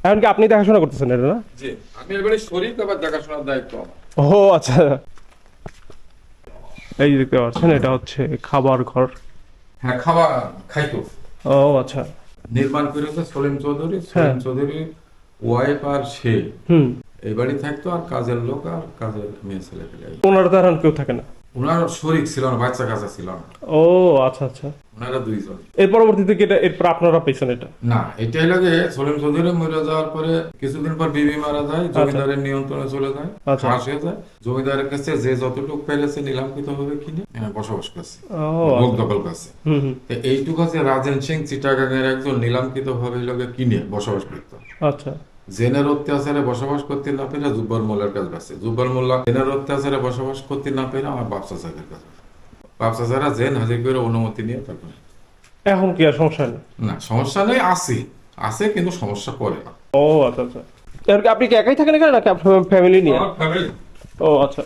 এখন কি আপনি দেখাশোনা করতেছেন এটা না? জি, আমি এবারে শরীর আবার দেখাশোনার দায়িত্ব আমার। ও আচ্ছা, এই যে দেখতে পাচ্ছেন এটা হচ্ছে খাবার ঘর। হ্যাঁ, খাওয়া খাইতো। ও আচ্ছা। নির্মাণ করেছে সলিম চৌধুরী। হ্যাঁ। সলিম চৌধুরী ওয়াইফ আর সে হুম। এই বাড়ি থাকতো, আর কাজের লোক আর কাজের মেয়ে ছেলে পেলে। ওনার তো আর কেউ থাকে না। ওনার শরীর ছিল না, বাচ্চা কাচ্চা ছিল না। ও আচ্ছা আচ্ছা। ওনারা দুইজন। এর পরবর্তীতে কি এটা এরপর আপনারা পেয়েছেন এটা? না, এটাই লাগে সলিম চৌধুরী মরে যাওয়ার পরে কিছুদিন পর বিবি মারা যায়, জমিদারের নিয়ন্ত্রণে চলে যায়, আচ্ছা। ফাঁস হয়ে যায়। জমিদারের কাছে যে যতটুকু পেরেছে নিলামকৃত ভাবে কিনে বসবাস করছে, ও ভোগ আচ্ছা। দখল করছে। হুম হুম। তো এইটুকু আছে রাজেন সিং চিটাগাংয়ের একজন নিলামকৃত ভাবে লোকে কিনে বসবাস করতো। আচ্ছা। জেনের অত্যাচারে বসবাস করতে না পেরে জুব্বর মোল্লার কাছে গেছে। জুব্বর মোল্লা জেনের অত্যাচারে বসবাস করতে না পেরে আমার বাপসা সাহেবের কাছে। বাপসা সাহেরা জেন হাজির করে অনুমতি নিয়ে তারপর। এখন কি আর সমস্যা নেই? না, সমস্যা নেই, আছে আছে কিন্তু সমস্যা করে না। ও আচ্ছা আচ্ছা। এর কি আপনি কি একাই থাকেন এখানে নাকি আপনার ফ্যামিলি নিয়ে? আমার ফ্যামিলি। ও আচ্ছা।